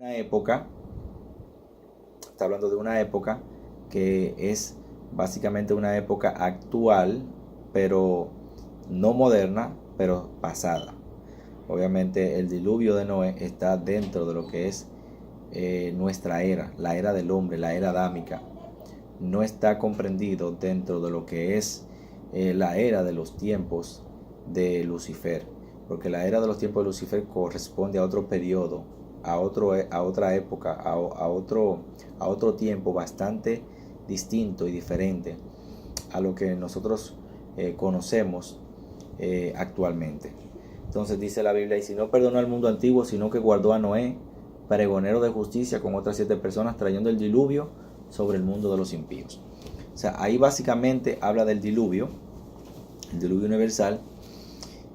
Una época, está hablando de una época que es básicamente una época actual, pero no moderna, pero pasada. Obviamente el diluvio de Noé está dentro de lo que es nuestra era, la era del hombre, la era adámica. No está comprendido dentro de lo que es la era de los tiempos de Lucifer, porque la era de los tiempos de Lucifer corresponde a otro periodo, a otra época, a otro tiempo bastante distinto y diferente a lo que nosotros conocemos actualmente. Entonces dice la Biblia, y si no perdonó al mundo antiguo, sino que guardó a Noé, pregonero de justicia, con otras 7 personas, trayendo el diluvio sobre el mundo de los impíos. O sea, ahí básicamente habla del diluvio, el diluvio universal,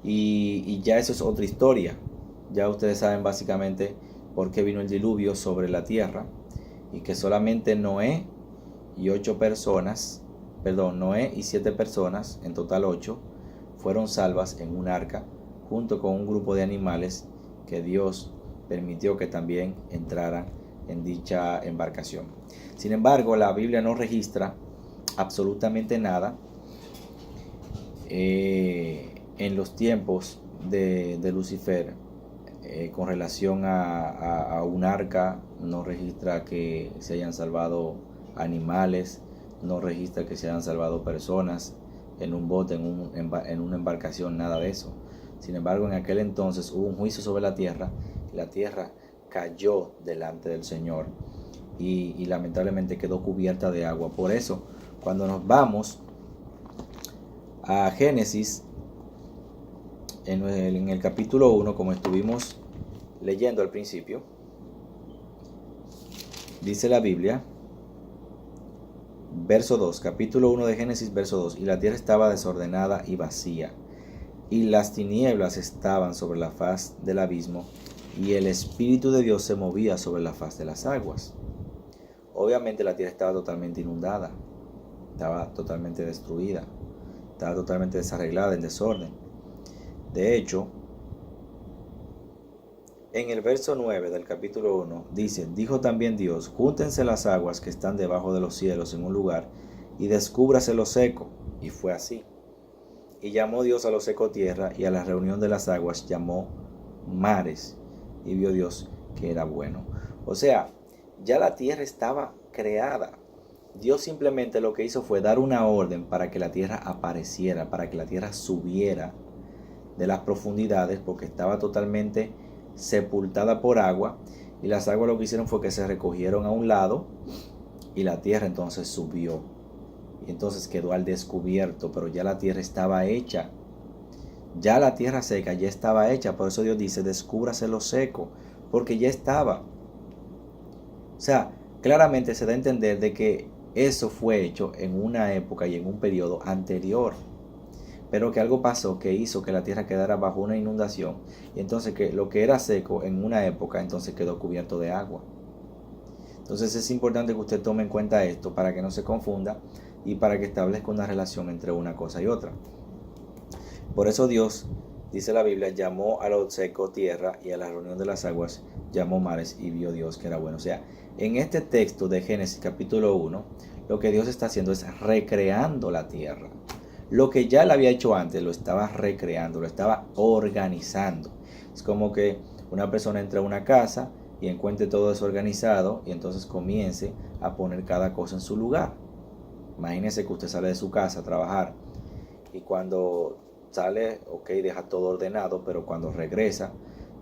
y ya eso es otra historia. Ya ustedes saben básicamente por qué vino el diluvio sobre la tierra, y que solamente Noé y 8 personas, perdón, Noé y 7 personas, en total 8, fueron salvas en un arca, junto con un grupo de animales que Dios permitió que también entraran en dicha embarcación. Sin embargo, la Biblia no registra absolutamente nada en los tiempos de Lucifer con relación a un arca. No registra que se hayan salvado animales, no registra que se hayan salvado personas en un bote, en una embarcación, nada de eso. Sin embargo, en aquel entonces hubo un juicio sobre la tierra, y la tierra cayó delante del Señor y lamentablemente quedó cubierta de agua. Por eso, cuando nos vamos a Génesis, en el capítulo 1, como estuvimos leyendo al principio, dice la Biblia, verso 2, capítulo 1 de Génesis, verso 2, y la tierra estaba desordenada y vacía, y las tinieblas estaban sobre la faz del abismo, y el Espíritu de Dios se movía sobre la faz de las aguas. Obviamente la tierra estaba totalmente inundada, estaba totalmente destruida, estaba totalmente desarreglada, en desorden. De hecho, en el verso 9 del capítulo 1 dice, dijo también Dios, júntense las aguas que están debajo de los cielos en un lugar, y descúbrase lo seco. Y fue así. Y llamó Dios a lo seco tierra, y a la reunión de las aguas llamó mares. Y vio Dios que era bueno. O sea, ya la tierra estaba creada. Dios simplemente lo que hizo fue dar una orden para que la tierra apareciera, para que la tierra subiera de las profundidades, porque estaba totalmente sepultada por agua, y las aguas lo que hicieron fue que se recogieron a un lado, y la tierra entonces subió, y entonces quedó al descubierto, pero ya la tierra estaba hecha. Ya la tierra seca ya estaba hecha. Por eso Dios dice, descúbrase lo seco, porque ya estaba. O sea, claramente se da a entender de que eso fue hecho en una época y en un periodo anterior, pero que algo pasó que hizo que la tierra quedara bajo una inundación, y entonces que lo que era seco en una época entonces quedó cubierto de agua. Entonces es importante que usted tome en cuenta esto para que no se confunda y para que establezca una relación entre una cosa y otra. Por eso Dios, dice la Biblia, llamó a lo seco tierra, y a la reunión de las aguas llamó mares, y vio Dios que era bueno. O sea, en este texto de Génesis capítulo 1, lo que Dios está haciendo es recreando la tierra. Lo que ya él había hecho antes lo estaba recreando, lo estaba organizando. Es como que una persona entra a una casa y encuentre todo desorganizado, y entonces comience a poner cada cosa en su lugar. Imagínese que usted sale de su casa a trabajar, y cuando sale, ok, deja todo ordenado, pero cuando regresa,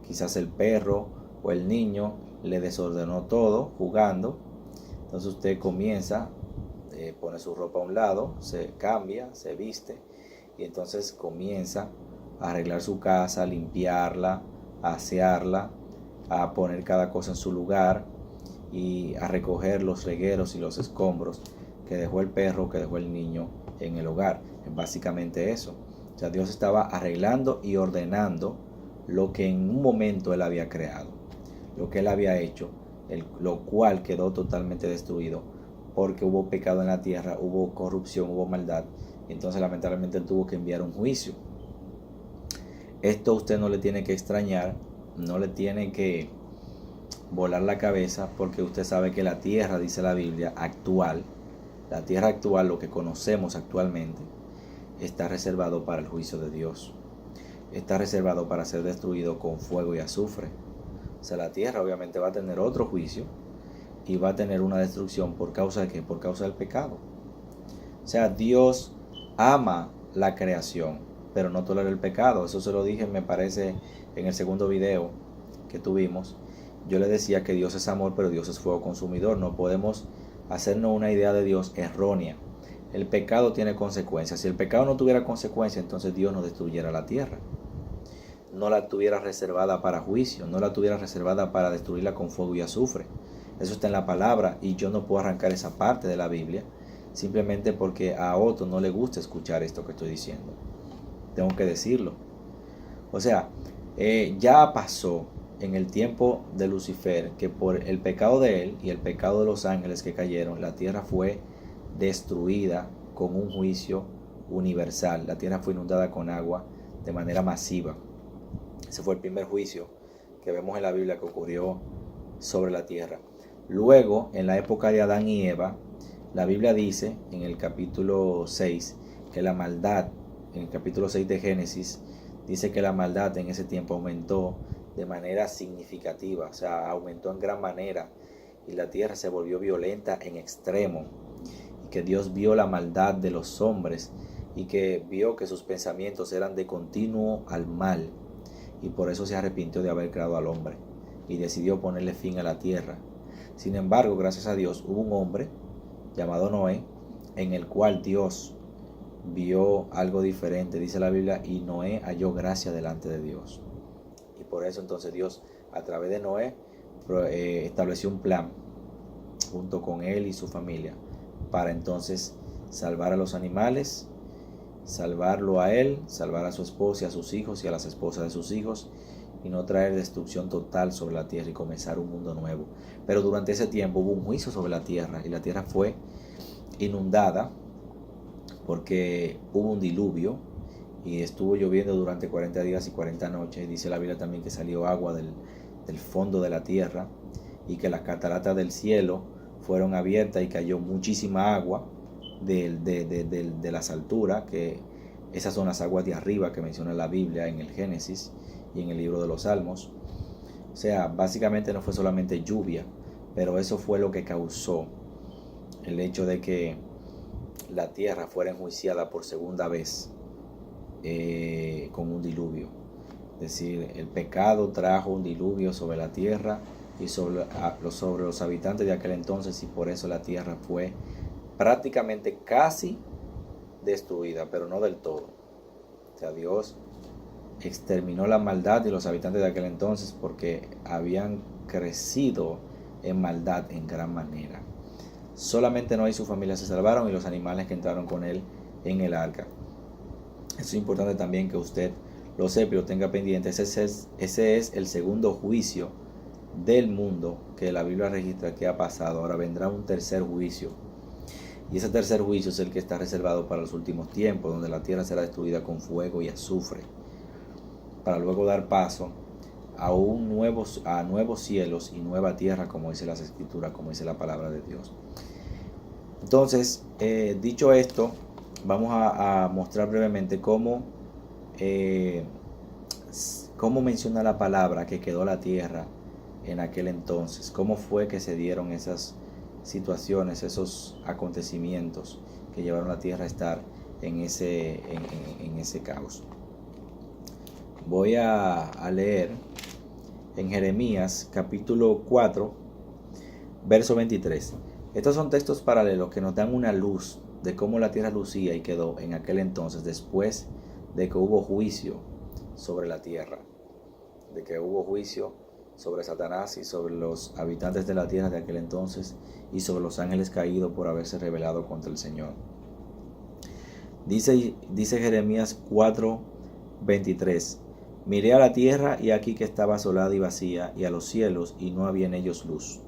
quizás el perro o el niño le desordenó todo jugando. Entonces usted comienza, pone su ropa a un lado, se cambia, se viste, y entonces comienza a arreglar su casa, a limpiarla, a asearla, a poner cada cosa en su lugar, y a recoger los regueros y los escombros que dejó el perro, que dejó el niño en el hogar. Es básicamente eso. O sea, Dios estaba arreglando y ordenando lo que en un momento Él había creado, lo que Él había hecho, lo cual quedó totalmente destruido porque hubo pecado en la tierra, hubo corrupción, hubo maldad. Entonces lamentablemente Él tuvo que enviar un juicio. Esto usted no le tiene que extrañar, no le tiene que volar la cabeza, porque usted sabe que la tierra, dice la Biblia, actual, la tierra actual, lo que conocemos actualmente, está reservado para el juicio de Dios. Está reservado para ser destruido con fuego y azufre. O sea, la tierra obviamente va a tener otro juicio y va a tener una destrucción. ¿Por causa de qué? Por causa del pecado. O sea, Dios ama la creación, pero no tolera el pecado. Eso se lo dije, me parece, en el segundo video que tuvimos. Yo le decía que Dios es amor, pero Dios es fuego consumidor. No podemos hacernos una idea de Dios errónea. El pecado tiene consecuencias. Si el pecado no tuviera consecuencias, entonces Dios no destruyera la tierra. No la tuviera reservada para juicio, no la tuviera reservada para destruirla con fuego y azufre. Eso está en la palabra y yo no puedo arrancar esa parte de la Biblia simplemente porque a otro no le gusta escuchar esto que estoy diciendo. Tengo que decirlo. O sea, ya pasó en el tiempo de Lucifer que por el pecado de él y el pecado de los ángeles que cayeron, la tierra fue destruida con un juicio universal. La tierra fue inundada con agua de manera masiva. Ese fue el primer juicio que vemos en la Biblia que ocurrió sobre la tierra. Luego, en la época de Adán y Eva, la Biblia dice en el capítulo 6 que la maldad, en el capítulo 6 de Génesis, dice que la maldad en ese tiempo aumentó de manera significativa, o sea, aumentó en gran manera y la tierra se volvió violenta en extremo. Y que Dios vio la maldad de los hombres y que vio que sus pensamientos eran de continuo al mal. Y por eso se arrepintió de haber creado al hombre y decidió ponerle fin a la tierra. Sin embargo, gracias a Dios, hubo un hombre llamado Noé, en el cual Dios vio algo diferente, dice la Biblia, y Noé halló gracia delante de Dios. Y por eso entonces Dios, a través de Noé, estableció un plan junto con él y su familia para entonces salvar a los animales, salvarlo a él, salvar a su esposa y a sus hijos y a las esposas de sus hijos, y no traer destrucción total sobre la tierra y comenzar un mundo nuevo. Pero durante ese tiempo hubo un juicio sobre la tierra y la tierra fue inundada porque hubo un diluvio y estuvo lloviendo durante 40 días y 40 noches. Y dice la Biblia también que salió agua del fondo de la tierra y que las cataratas del cielo fueron abiertas y cayó muchísima agua de las alturas, que esas son las aguas de arriba que menciona la Biblia en el Génesis y en el libro de los Salmos. O sea, básicamente no fue solamente lluvia, pero eso fue lo que causó el hecho de que la tierra fuera enjuiciada por segunda vez con un diluvio. Es decir, el pecado trajo un diluvio sobre la tierra y sobre los habitantes de aquel entonces, y por eso la tierra fue prácticamente casi destruida, pero no del todo. O sea, Dios exterminó la maldad de los habitantes de aquel entonces porque habían crecido en maldad en gran manera. Solamente Noé y su familia se salvaron y los animales que entraron con él en el arca. Es importante también que usted lo sepa y lo tenga pendiente. Ese es el segundo juicio del mundo que la Biblia registra que ha pasado. Ahora vendrá un tercer juicio. Y ese tercer juicio es el que está reservado para los últimos tiempos, donde la tierra será destruida con fuego y azufre, para luego dar paso a nuevos cielos y nueva tierra, como dice las Escrituras, como dice la palabra de Dios. Entonces, dicho esto, vamos a mostrar brevemente cómo menciona la palabra que quedó la tierra en aquel entonces, cómo fue que se dieron esas situaciones, esos acontecimientos que llevaron a la tierra a estar en ese caos. Voy a leer en Jeremías capítulo 4, verso 23. Estos son textos paralelos que nos dan una luz de cómo la tierra lucía y quedó en aquel entonces, después de que hubo juicio sobre la tierra, de que hubo juicio sobre Satanás y sobre los habitantes de la tierra de aquel entonces y sobre los ángeles caídos por haberse rebelado contra el Señor. Dice Jeremías 4:23: Miré a la tierra y aquí que estaba asolada y vacía, y a los cielos y no había en ellos luz.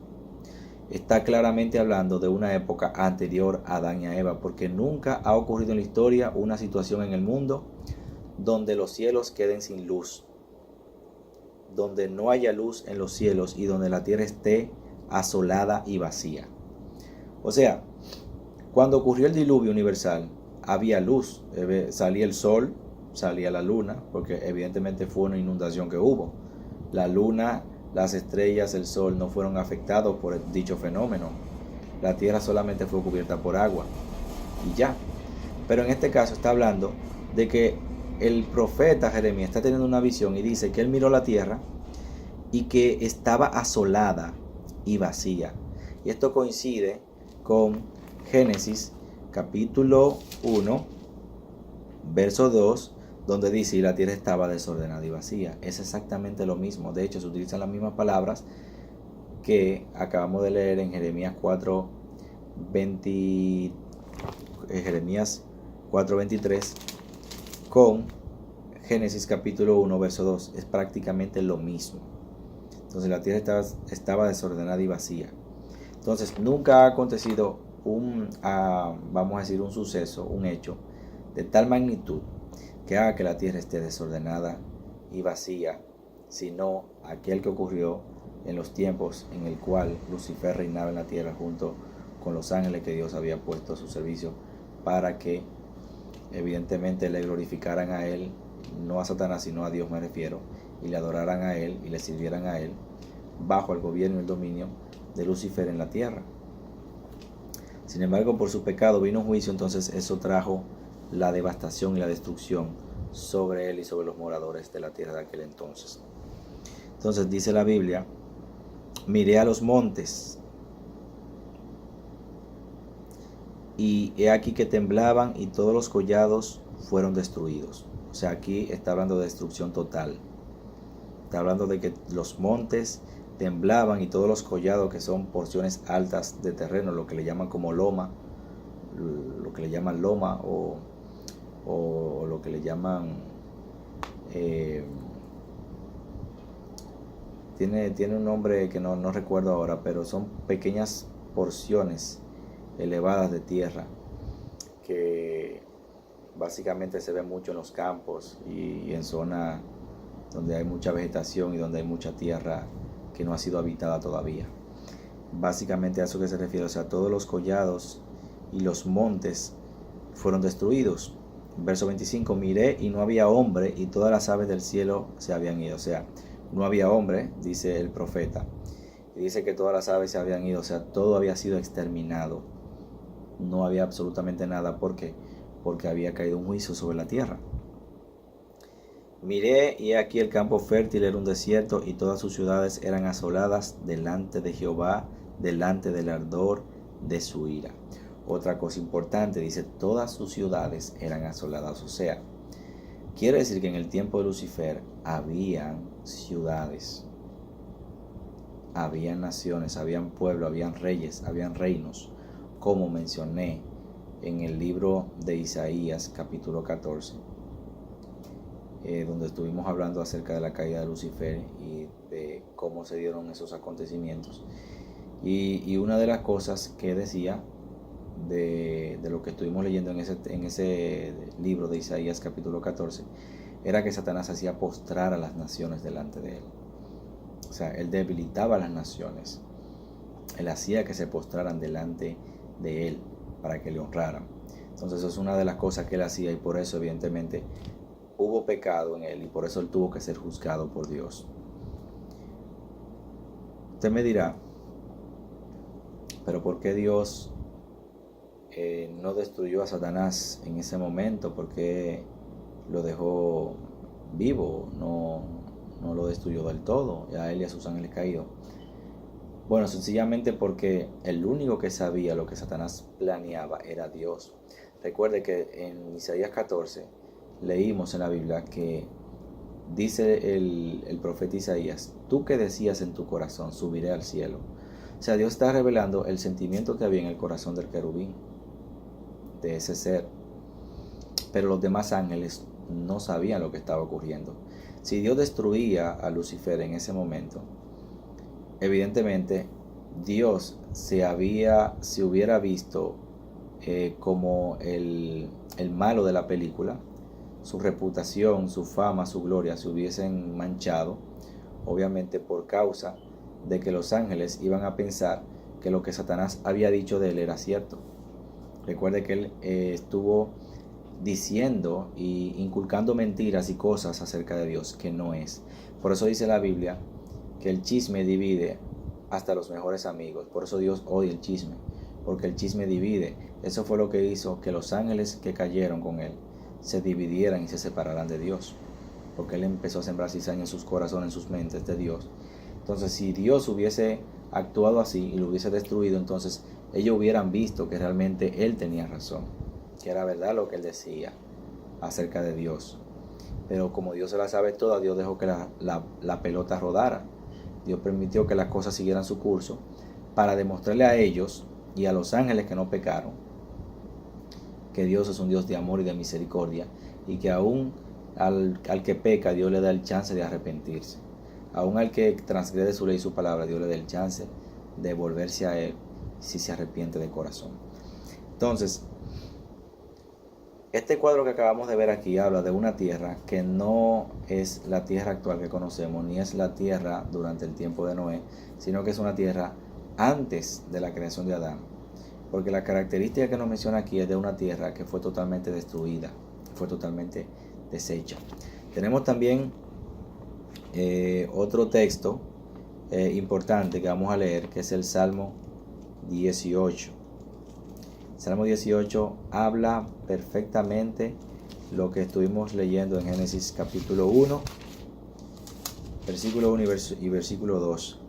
Está claramente hablando de una época anterior a Adán y a Eva, porque nunca ha ocurrido en la historia una situación en el mundo donde los cielos queden sin luz. donde no haya luz en los cielos y donde la tierra esté asolada y vacía. O sea, cuando ocurrió el diluvio universal, había luz, salía el sol, salía la luna, porque evidentemente fue una inundación que hubo. La luna, las estrellas, el sol no fueron afectados por dicho fenómeno. La tierra solamente fue cubierta por agua y ya. Pero en este caso está hablando de que el profeta Jeremías está teniendo una visión y dice que él miró la tierra y que estaba asolada y vacía. Y esto coincide con Génesis capítulo 1, verso 2, donde dice: y la tierra estaba desordenada y vacía. Es exactamente lo mismo. De hecho, se utilizan las mismas palabras que acabamos de leer en Jeremías 4:23 con Génesis capítulo 1, verso 2. Es prácticamente lo mismo. Entonces la tierra estaba desordenada y vacía. Entonces nunca ha acontecido vamos a decir, un suceso, un hecho de tal magnitud que haga que la tierra esté desordenada y vacía, sino aquel que ocurrió en los tiempos en el cual Lucifer reinaba en la tierra junto con los ángeles que Dios había puesto a su servicio para que evidentemente le glorificaran a él, no a Satanás sino a Dios me refiero, y le adoraran a él y le sirvieran a él bajo el gobierno y el dominio de Lucifer en la tierra. Sin embargo, por su pecado vino un juicio, entonces eso trajo la devastación y la destrucción sobre él y sobre los moradores de la tierra de aquel entonces. Entonces dice la Biblia: miré a los montes y he aquí que temblaban y todos los collados fueron destruidos. O sea, aquí está hablando de destrucción total. Está hablando de que los montes temblaban y todos los collados, que son porciones altas de terreno, lo que le llaman como loma, lo que le llaman loma o lo que le llaman tiene un nombre que no recuerdo ahora, pero son pequeñas porciones elevadas de tierra que básicamente se ve mucho en los campos y en zonas donde hay mucha vegetación y donde hay mucha tierra que no ha sido habitada todavía. Básicamente a eso que se refiere, o sea, todos los collados y los montes fueron destruidos. Verso 25: miré y no había hombre y todas las aves del cielo se habían ido. O sea, no había hombre, dice el profeta, y dice que todas las aves se habían ido, o sea, todo había sido exterminado. No había absolutamente nada. ¿Por qué? Porque había caído un juicio sobre la tierra. Miré y aquí el campo fértil era un desierto y todas sus ciudades eran asoladas delante de Jehová, delante del ardor de su ira. Otra cosa importante, dice, todas sus ciudades eran asoladas. O sea, quiere decir que en el tiempo de Lucifer habían ciudades, habían naciones, habían pueblos, habían reyes, habían reinos, como mencioné en el libro de Isaías capítulo 14, donde estuvimos hablando acerca de la caída de Lucifer y de cómo se dieron esos acontecimientos. Y una de las cosas que decía de lo que estuvimos leyendo en ese libro de Isaías capítulo 14 era que Satanás hacía postrar a las naciones delante de él. O sea, él debilitaba a las naciones, él hacía que se postraran delante de él para que le honraran. Entonces eso es una de las cosas que él hacía, y por eso evidentemente hubo pecado en él y por eso él tuvo que ser juzgado por Dios. Usted me dirá, pero ¿por qué Dios no destruyó a Satanás en ese momento? ¿Por qué lo dejó vivo? No lo destruyó del todo, a él y a sus ángeles caídos. Bueno, sencillamente porque el único que sabía lo que Satanás planeaba era Dios. Recuerde que en Isaías 14 leímos en la Biblia que dice el profeta Isaías: tú que decías en tu corazón, subiré al cielo. O sea, Dios está revelando el sentimiento que había en el corazón del querubín, de ese ser. Pero los demás ángeles no sabían lo que estaba ocurriendo. Si Dios destruía a Lucifer en ese momento, evidentemente Dios se hubiera visto como el malo de la película, su reputación, su fama, su gloria se hubiesen manchado, obviamente por causa de que los ángeles iban a pensar que lo que Satanás había dicho de él era cierto. Recuerde que él estuvo diciendo y inculcando mentiras y cosas acerca de Dios que no es. Por eso dice la Biblia que el chisme divide hasta los mejores amigos. Por eso Dios odia el chisme, porque el chisme divide. Eso fue lo que hizo que los ángeles que cayeron con él se dividieran y se separaran de Dios, porque él empezó a sembrar cizaña en sus corazones, en sus mentes de Dios. Entonces, si Dios hubiese actuado así y lo hubiese destruido, entonces ellos hubieran visto que realmente él tenía razón, que era verdad lo que él decía acerca de Dios. Pero como Dios se la sabe toda, Dios dejó que la pelota rodara. Dios permitió que las cosas siguieran su curso para demostrarle a ellos y a los ángeles que no pecaron que Dios es un Dios de amor y de misericordia, y que aún al que peca Dios le da el chance de arrepentirse. Aún al que transgrede su ley y su palabra, Dios le da el chance de volverse a él si se arrepiente de corazón. Entonces, este cuadro que acabamos de ver aquí habla de una tierra que no es la tierra actual que conocemos, ni es la tierra durante el tiempo de Noé, sino que es una tierra antes de la creación de Adán. Porque la característica que nos menciona aquí es de una tierra que fue totalmente destruida, fue totalmente deshecha. Tenemos también otro texto importante que vamos a leer, que es el Salmo 18. Salmo 18 habla perfectamente lo que estuvimos leyendo en Génesis capítulo 1, versículo 1 y versículo 2.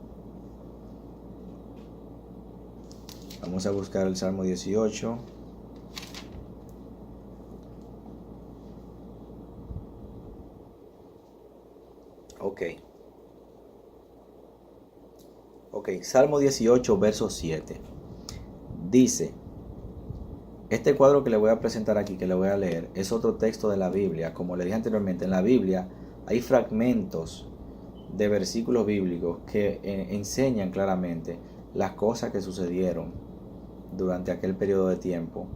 Vamos a buscar el Salmo 18. Ok, Salmo 18, verso 7. Dice, este cuadro que le voy a presentar aquí, que le voy a leer, es otro texto de la Biblia. Como le dije anteriormente, en la Biblia hay fragmentos de versículos bíblicos que enseñan claramente las cosas que sucedieron durante aquel periodo de tiempo,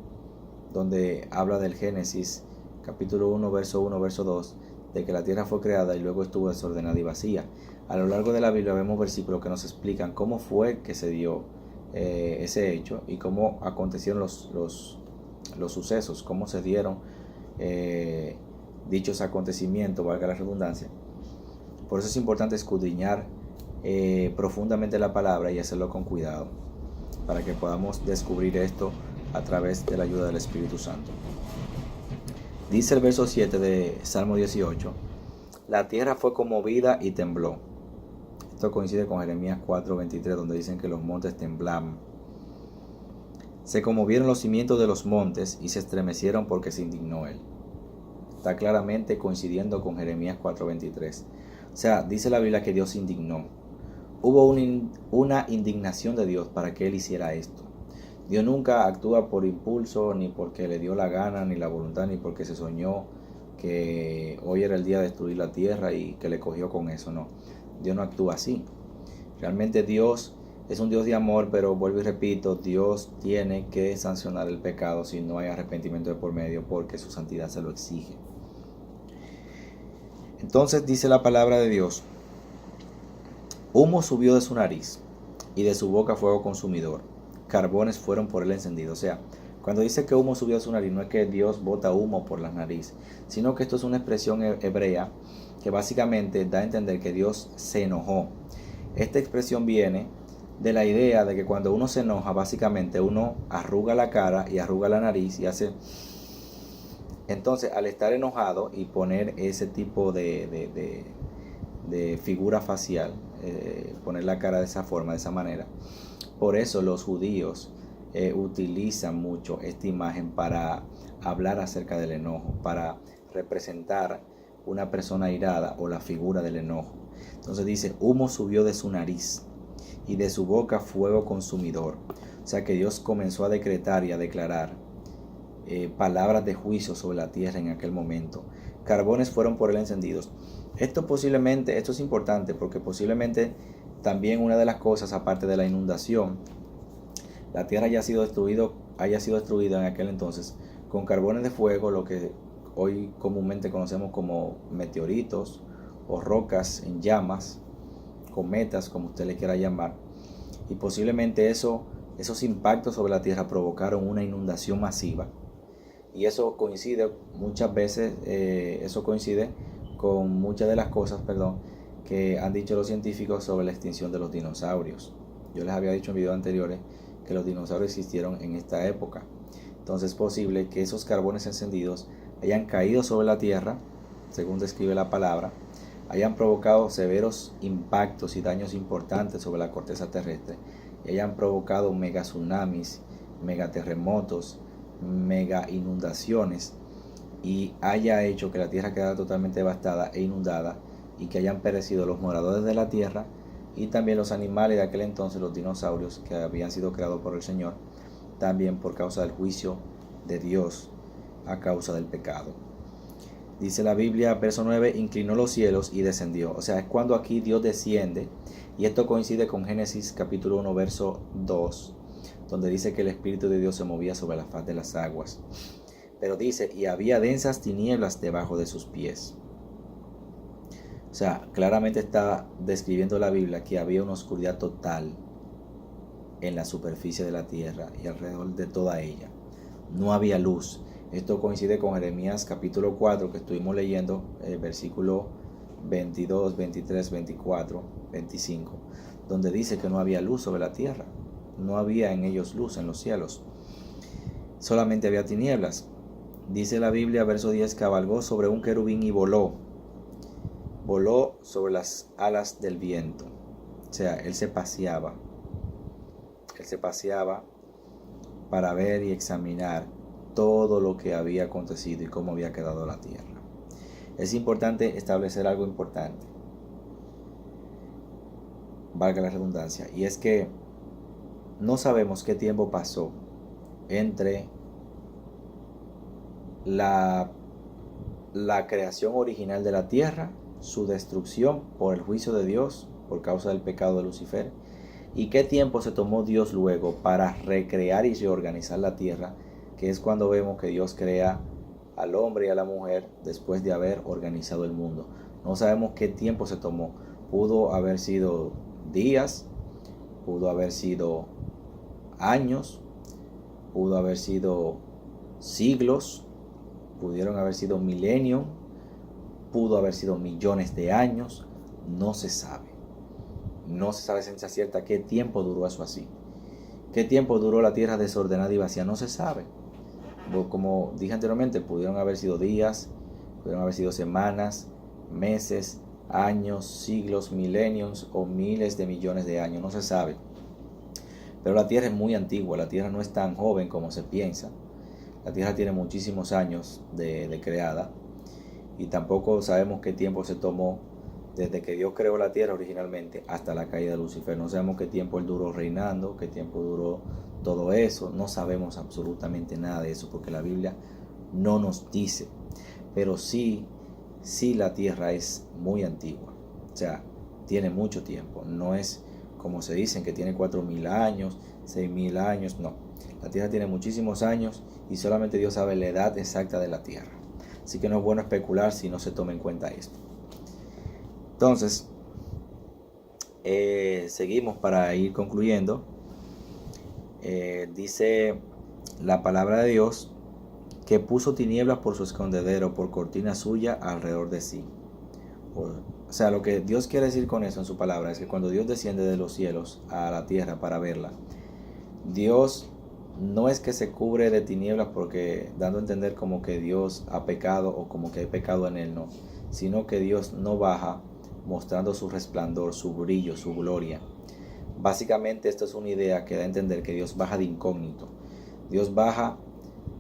donde habla del Génesis capítulo 1, verso 1, verso 2, de que la tierra fue creada y luego estuvo desordenada y vacía. A lo largo de la Biblia vemos versículos que nos explican cómo fue que se dio ese hecho y cómo acontecieron los sucesos, cómo se dieron dichos acontecimientos, valga la redundancia. Por eso es importante escudriñar profundamente la palabra y hacerlo con cuidado, para que podamos descubrir esto a través de la ayuda del Espíritu Santo. Dice el verso 7 de Salmo 18, la tierra fue conmovida y tembló. Esto coincide con Jeremías 4:23, donde dicen que los montes temblaban. Se conmovieron los cimientos de los montes y se estremecieron porque se indignó él. Está claramente coincidiendo con Jeremías 4:23. O sea, dice la Biblia que Dios se indignó. Hubo una indignación de Dios para que él hiciera esto. Dios nunca actúa por impulso, ni porque le dio la gana, ni la voluntad, ni porque se soñó que hoy era el día de destruir la tierra y que le cogió con eso. No, Dios no actúa así. Realmente Dios es un Dios de amor, pero vuelvo y repito, Dios tiene que sancionar el pecado si no hay arrepentimiento de por medio, porque su santidad se lo exige. Entonces dice la palabra de Dios, humo subió de su nariz y de su boca fuego consumidor. Carbones fueron por él encendidos. O sea, cuando dice que humo subió de su nariz, no es que Dios bota humo por la nariz, sino que esto es una expresión hebrea que básicamente da a entender que Dios se enojó. Esta expresión viene de la idea de que cuando uno se enoja, básicamente uno arruga la cara y arruga la nariz y hace... Entonces, al estar enojado y poner ese tipo de figura facial, poner la cara de esa forma, de esa manera, por eso los judíos utilizan mucho esta imagen para hablar acerca del enojo, para representar una persona irada o la figura del enojo. Entonces dice, humo subió de su nariz y de su boca fuego consumidor. O sea que Dios comenzó a decretar y a declarar palabras de juicio sobre la tierra en aquel momento. Carbones fueron por él encendidos. Esto es importante porque posiblemente también una de las cosas, aparte de la inundación, la tierra haya sido destruida en aquel entonces con carbones de fuego, lo que hoy comúnmente conocemos como meteoritos o rocas en llamas, cometas, como usted le quiera llamar, y posiblemente esos impactos sobre la tierra provocaron una inundación masiva. Y eso coincide muchas veces, con muchas de las cosas, que han dicho los científicos sobre la extinción de los dinosaurios. Yo les había dicho en videos anteriores que los dinosaurios existieron en esta época. Entonces es posible que esos carbones encendidos hayan caído sobre la Tierra, según describe la palabra, hayan provocado severos impactos y daños importantes sobre la corteza terrestre, y hayan provocado mega tsunamis, megaterremotos, mega inundaciones, y haya hecho que la Tierra quedara totalmente devastada e inundada, y que hayan perecido los moradores de la Tierra y también los animales de aquel entonces, los dinosaurios, que habían sido creados por el Señor, también por causa del juicio de Dios a causa del pecado. Dice la Biblia, verso 9, inclinó los cielos y descendió. O sea, es cuando aquí Dios desciende, y esto coincide con Génesis capítulo 1, verso 2, donde dice que el Espíritu de Dios se movía sobre la faz de las aguas. Pero dice, y había densas tinieblas debajo de sus pies. O sea, claramente está describiendo la Biblia que había una oscuridad total en la superficie de la tierra y alrededor de toda ella. No había luz. Esto coincide con Jeremías capítulo 4, que estuvimos leyendo, versículo 22, 23, 24, 25, donde dice que no había luz sobre la tierra. No había en ellos luz en los cielos. Solamente había tinieblas. Dice la Biblia, verso 10, cabalgó sobre un querubín y voló. Voló sobre las alas del viento. O sea, él se paseaba. Él se paseaba para ver y examinar todo lo que había acontecido y cómo había quedado la tierra. Es importante establecer algo importante, valga la redundancia, y es que no sabemos qué tiempo pasó entre la creación original de la tierra, su destrucción por el juicio de Dios por causa del pecado de Lucifer, y qué tiempo se tomó Dios luego para recrear y reorganizar la tierra, que es cuando vemos que Dios crea al hombre y a la mujer después de haber organizado el mundo. No sabemos qué tiempo se tomó. Pudo haber sido días, pudo haber sido años, pudo haber sido siglos, pudieron haber sido milenios, pudo haber sido millones de años. No se sabe. No se sabe ciencia cierta qué tiempo duró eso así. ¿Qué tiempo duró la tierra desordenada y vacía? No se sabe. Como dije anteriormente, pudieron haber sido días, pudieron haber sido semanas, meses, años, siglos, milenios o miles de millones de años. No se sabe. Pero la tierra es muy antigua. La tierra no es tan joven como se piensa. La tierra tiene muchísimos años de creada. Y tampoco sabemos qué tiempo se tomó desde que Dios creó la tierra originalmente hasta la caída de Lucifer. No sabemos qué tiempo él duró reinando, qué tiempo duró todo eso. No sabemos absolutamente nada de eso porque la Biblia no nos dice. Pero sí la tierra es muy antigua. O sea, tiene mucho tiempo. No es como se dicen que tiene 4.000 años, 6.000 años. No, la tierra tiene muchísimos años y solamente Dios sabe la edad exacta de la tierra. Así que no es bueno especular si no se toma en cuenta esto. Entonces, seguimos para ir concluyendo. Dice la palabra de Dios que puso tinieblas por su escondedero, por cortina suya alrededor de sí. O sea, lo que Dios quiere decir con eso en su palabra es que cuando Dios desciende de los cielos a la tierra para verla, Dios no es que se cubre de tinieblas porque dando a entender como que Dios ha pecado o como que hay pecado en él, no, sino que Dios no baja mostrando su resplandor, su brillo, su gloria. Básicamente esto es una idea que da a entender que Dios baja de incógnito. Dios baja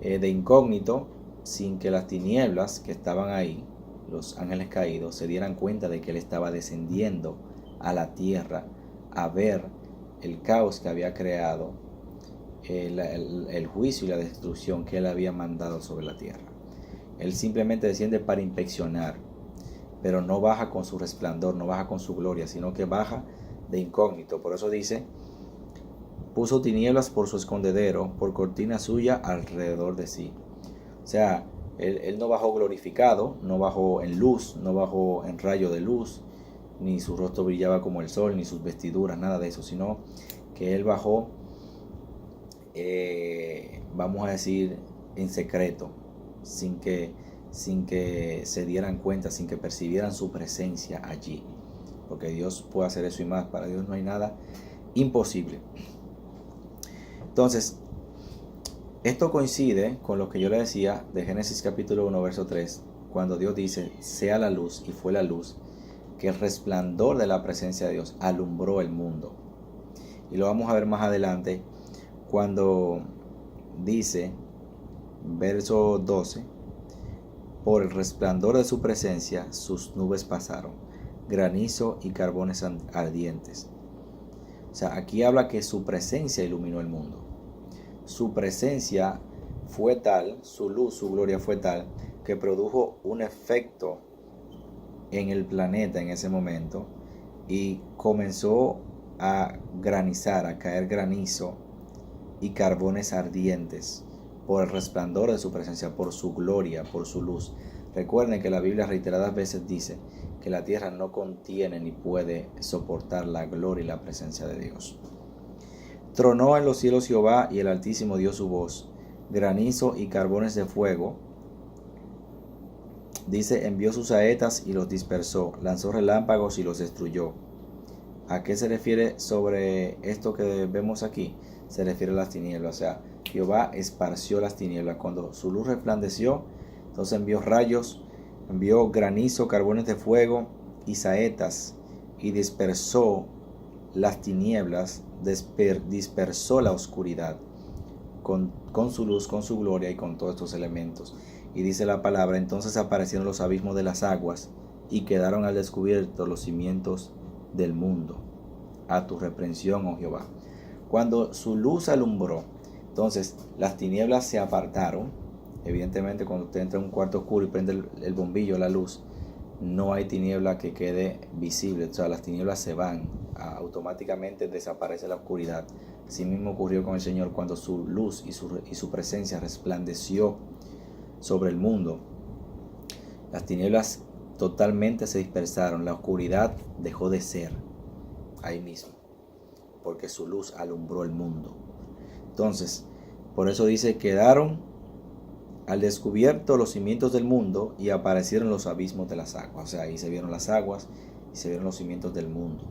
de incógnito sin que las tinieblas que estaban ahí, los ángeles caídos, se dieran cuenta de que Él estaba descendiendo a la tierra a ver el caos que había creado, el juicio y la destrucción que Él había mandado sobre la tierra. Él simplemente desciende para inspeccionar, pero no baja con su resplandor, no baja con su gloria, sino que baja de incógnito. Por eso dice, puso tinieblas por su escondedero, por cortina suya alrededor de sí. O sea, él no bajó glorificado, no bajó en luz, no bajó en rayo de luz, ni su rostro brillaba como el sol, ni sus vestiduras, nada de eso, sino que él bajó, vamos a decir, en secreto, sin que se dieran cuenta, sin que percibieran su presencia allí. Porque Dios puede hacer eso y más. Para Dios no hay nada imposible. Entonces, esto coincide con lo que yo le decía de Génesis capítulo 1, verso 3, cuando Dios dice, sea la luz, y fue la luz, que el resplandor de la presencia de Dios alumbró el mundo. Y lo vamos a ver más adelante, cuando dice, verso 12, por el resplandor de su presencia sus nubes pasaron, granizo y carbones ardientes. O sea, aquí habla que su presencia iluminó el mundo. Su presencia fue tal, su luz, su gloria fue tal, que produjo un efecto en el planeta en ese momento y comenzó a granizar, a caer granizo y carbones ardientes por el resplandor de su presencia, por su gloria, por su luz. Recuerden que la Biblia reiteradas veces dice que la tierra no contiene ni puede soportar la gloria y la presencia de Dios. Tronó en los cielos Jehová, y el Altísimo dio su voz, granizo y carbones de fuego. Dice, envió sus saetas y los dispersó, lanzó relámpagos y los destruyó. ¿A qué se refiere sobre esto que vemos aquí? Se refiere a las tinieblas, o sea, Jehová esparció las tinieblas. Cuando su luz resplandeció, entonces envió rayos, envió granizo, carbones de fuego y saetas, y dispersó las tinieblas, dispersó la oscuridad con su luz, con su gloria y con todos estos elementos. Y dice la palabra, entonces aparecieron los abismos de las aguas y quedaron al descubierto los cimientos del mundo. A tu reprensión, oh Jehová. Cuando su luz alumbró, entonces las tinieblas se apartaron. Evidentemente, cuando usted entra en un cuarto oscuro y prende el bombillo, la luz, no hay tiniebla que quede visible. O sea, las tinieblas se van, automáticamente desaparece la oscuridad. Así mismo ocurrió con el Señor cuando su luz y su presencia resplandeció sobre el mundo. Las tinieblas totalmente se dispersaron, la oscuridad dejó de ser ahí mismo, porque su luz alumbró el mundo. Entonces, por eso dice, quedaron al descubierto los cimientos del mundo y aparecieron los abismos de las aguas. O sea, ahí se vieron las aguas y se vieron los cimientos del mundo.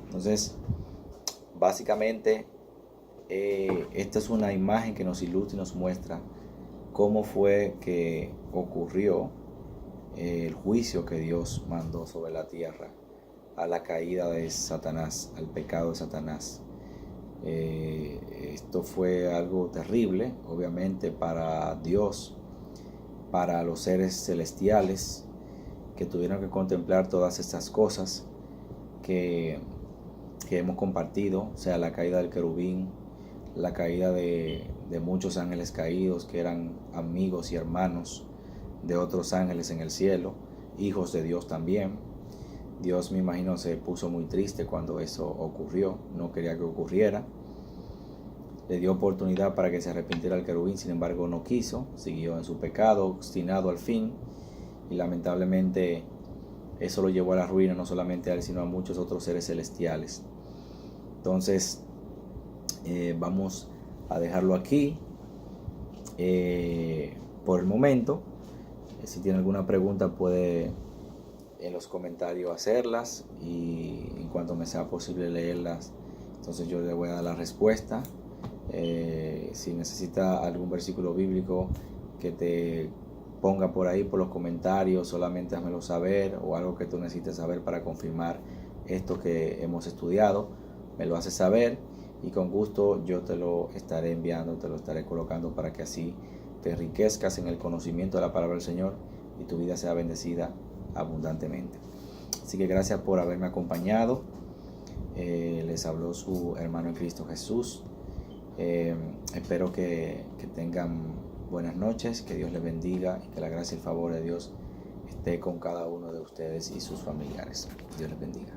Entonces, básicamente, esta es una imagen que nos ilustra y nos muestra cómo fue que ocurrió el juicio que Dios mandó sobre la tierra a la caída de Satanás, al pecado de Satanás. Esto fue algo terrible, obviamente, para Dios, para los seres celestiales que tuvieron que contemplar todas estas cosas que hemos compartido, o sea, la caída del querubín, la caída de muchos ángeles caídos que eran amigos y hermanos de otros ángeles en el cielo, hijos de Dios también. Dios, me imagino, se puso muy triste cuando eso ocurrió, no quería que ocurriera. Le dio oportunidad para que se arrepintiera el querubín, sin embargo no quiso, siguió en su pecado, obstinado al fin, y lamentablemente eso lo llevó a la ruina, no solamente a él, sino a muchos otros seres celestiales. Entonces, vamos a dejarlo aquí por el momento. Si tiene alguna pregunta puede en los comentarios hacerlas, y en cuanto me sea posible leerlas, entonces yo le voy a dar la respuesta. Si necesita algún versículo bíblico que te ponga por ahí por los comentarios, solamente házmelo saber, o algo que tú necesites saber para confirmar esto que hemos estudiado, me lo haces saber y con gusto yo te lo estaré enviando, te lo estaré colocando para que así te enriquezcas en el conocimiento de la palabra del Señor y tu vida sea bendecida abundantemente. Así que gracias por haberme acompañado. Les habló su hermano en Cristo Jesús. Espero que tengan buenas noches, que Dios les bendiga y que la gracia y el favor de Dios esté con cada uno de ustedes y sus familiares. Dios les bendiga.